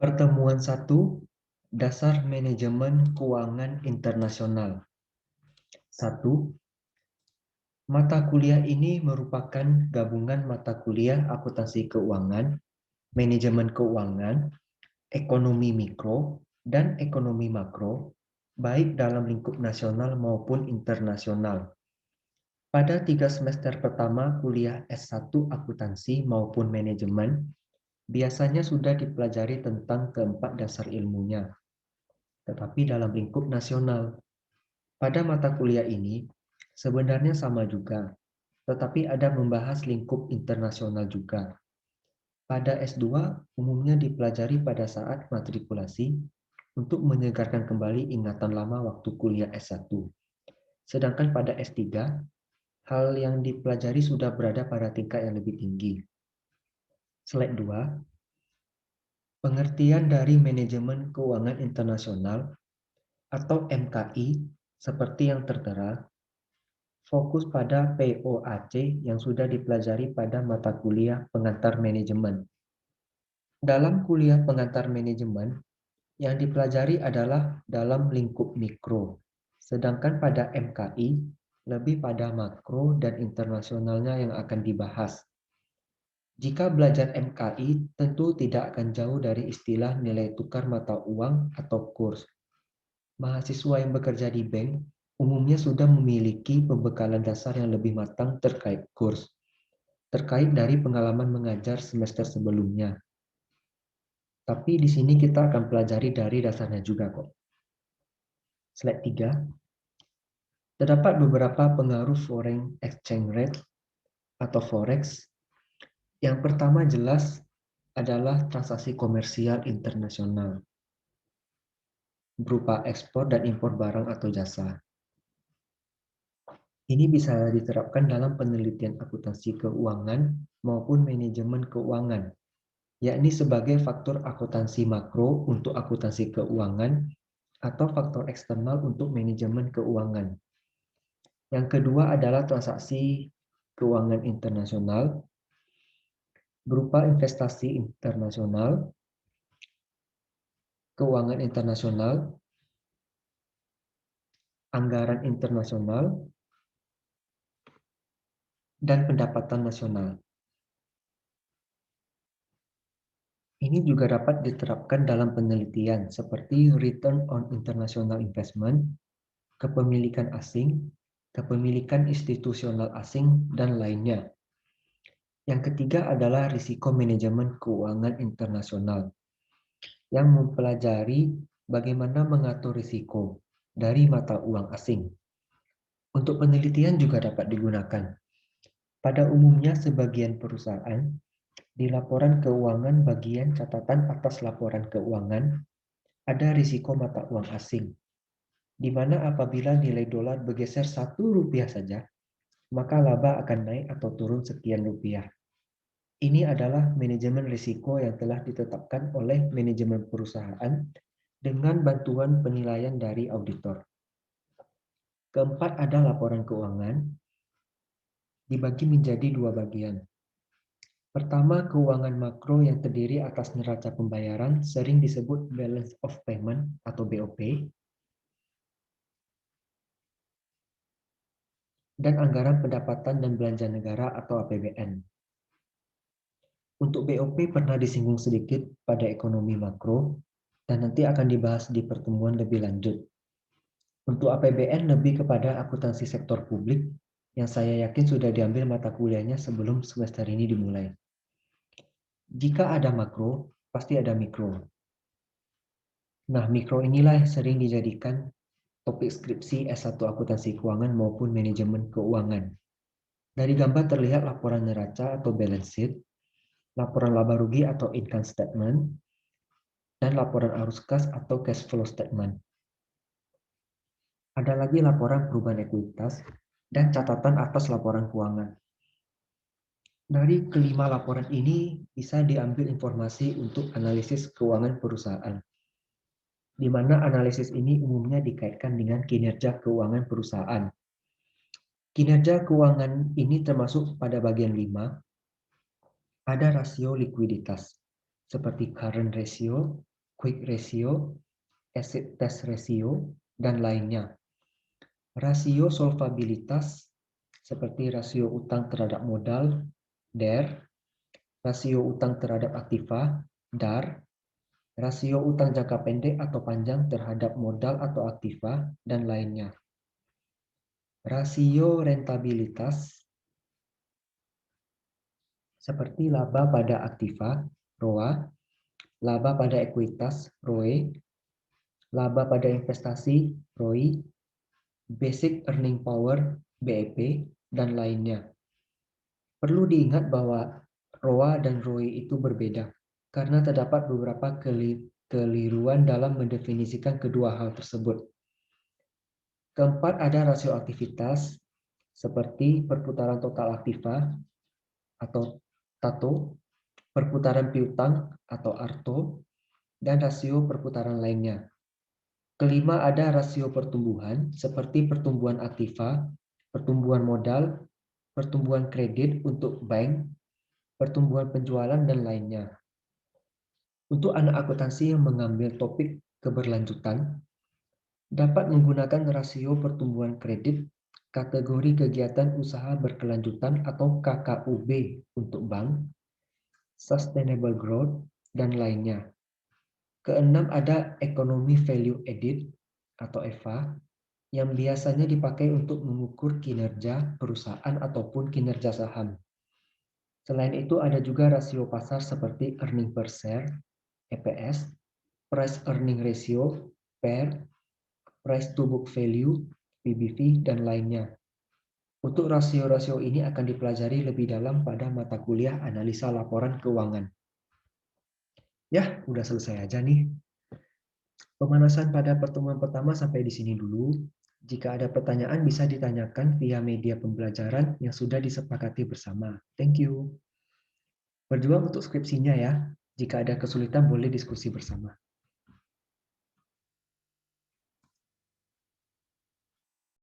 Pertemuan 1, Dasar Manajemen Keuangan Internasional. 1. Mata kuliah ini merupakan gabungan mata kuliah akuntansi keuangan, manajemen keuangan, ekonomi mikro, dan ekonomi makro, baik dalam lingkup nasional maupun internasional. Pada 3 semester pertama kuliah S1 akuntansi maupun manajemen, biasanya sudah dipelajari tentang keempat dasar ilmunya, tetapi dalam lingkup nasional. Pada mata kuliah ini, sebenarnya sama juga, tetapi ada membahas lingkup internasional juga. Pada S2, umumnya dipelajari pada saat matrikulasi untuk menyegarkan kembali ingatan lama waktu kuliah S1. Sedangkan pada S3, hal yang dipelajari sudah berada pada tingkat yang lebih tinggi. Slide 2. Pengertian dari manajemen keuangan internasional atau MKI seperti yang tertera, fokus pada POAC yang sudah dipelajari pada mata kuliah pengantar manajemen. Dalam kuliah pengantar manajemen, yang dipelajari adalah dalam lingkup mikro, sedangkan pada MKI lebih pada makro dan internasionalnya yang akan dibahas. Jika belajar MKI, tentu tidak akan jauh dari istilah nilai tukar mata uang atau kurs. Mahasiswa yang bekerja di bank umumnya sudah memiliki pembekalan dasar yang lebih matang terkait kurs, terkait dari pengalaman mengajar semester sebelumnya. Tapi di sini kita akan pelajari dari dasarnya juga kok. Slide 3. Terdapat beberapa pengaruh foreign exchange rate atau forex. Yang pertama jelas adalah transaksi komersial internasional berupa ekspor dan impor barang atau jasa. Ini bisa diterapkan dalam penelitian akuntansi keuangan maupun manajemen keuangan, yakni sebagai faktor akuntansi makro untuk akuntansi keuangan atau faktor eksternal untuk manajemen keuangan. Yang kedua adalah transaksi keuangan internasional berupa investasi internasional, keuangan internasional, anggaran internasional, dan pendapatan nasional. Ini juga dapat diterapkan dalam penelitian seperti return on international investment, kepemilikan asing, kepemilikan institusional asing, dan lainnya. Yang ketiga adalah risiko manajemen keuangan internasional, yang mempelajari bagaimana mengatur risiko dari mata uang asing. Untuk penelitian juga dapat digunakan. Pada umumnya sebagian perusahaan, di laporan keuangan bagian catatan atas laporan keuangan, ada risiko mata uang asing, di mana apabila nilai dolar bergeser 1 rupiah saja, maka laba akan naik atau turun sekian rupiah. Ini adalah manajemen risiko yang telah ditetapkan oleh manajemen perusahaan dengan bantuan penilaian dari auditor. Keempat ada laporan keuangan, dibagi menjadi 2 bagian. Pertama, keuangan makro yang terdiri atas neraca pembayaran sering disebut balance of payment atau BOP, dan anggaran pendapatan dan belanja negara atau APBN. Untuk BOP pernah disinggung sedikit pada ekonomi makro, dan nanti akan dibahas di pertemuan lebih lanjut. Untuk APBN lebih kepada akuntansi sektor publik, yang saya yakin sudah diambil mata kuliahnya sebelum semester ini dimulai. Jika ada makro, pasti ada mikro. Nah, mikro inilah yang sering dijadikan topik skripsi S1 akuntansi keuangan maupun manajemen keuangan. Dari gambar terlihat laporan neraca atau balance sheet, laporan laba rugi atau income statement, dan laporan arus kas atau cash flow statement. Ada lagi laporan perubahan ekuitas dan catatan atas laporan keuangan. Dari kelima laporan ini bisa diambil informasi untuk analisis keuangan perusahaan, di mana analisis ini umumnya dikaitkan dengan kinerja keuangan perusahaan. Kinerja keuangan ini termasuk pada bagian 5, ada rasio likuiditas, seperti current ratio, quick ratio, acid test ratio, dan lainnya. Rasio solvabilitas seperti rasio utang terhadap modal, DER, rasio utang terhadap aktiva, DAR, rasio utang jangka pendek atau panjang terhadap modal atau aktiva, dan lainnya. Rasio rentabilitas seperti laba pada aktiva, ROA, laba pada ekuitas, ROE, laba pada investasi, ROI, basic earning power, BEP, dan lainnya. Perlu diingat bahwa ROA dan ROI itu berbeda, karena terdapat beberapa keliruan dalam mendefinisikan kedua hal tersebut. Keempat, ada rasio aktivitas, seperti perputaran total aktiva atau TATO, perputaran piutang atau ARTO, dan rasio perputaran lainnya. Kelima, ada rasio pertumbuhan, seperti pertumbuhan aktiva, pertumbuhan modal, pertumbuhan kredit untuk bank, pertumbuhan penjualan, dan lainnya. Untuk anak akuntansi yang mengambil topik keberlanjutan, dapat menggunakan rasio pertumbuhan kredit, kategori kegiatan usaha berkelanjutan atau KKUB untuk bank, sustainable growth, dan lainnya. Keenam, ada ekonomi value added atau EVA, yang biasanya dipakai untuk mengukur kinerja perusahaan ataupun kinerja saham. Selain itu, ada juga rasio pasar seperti earning per share, EPS, price earning ratio, PER, price to book value, PBV, dan lainnya. Untuk rasio-rasio ini akan dipelajari lebih dalam pada mata kuliah analisa laporan keuangan. Ya, udah selesai aja nih. Pemanasan pada pertemuan pertama sampai di sini dulu. Jika ada pertanyaan bisa ditanyakan via media pembelajaran yang sudah disepakati bersama. Thank you. Berjuang untuk skripsinya ya. Jika ada kesulitan boleh diskusi bersama.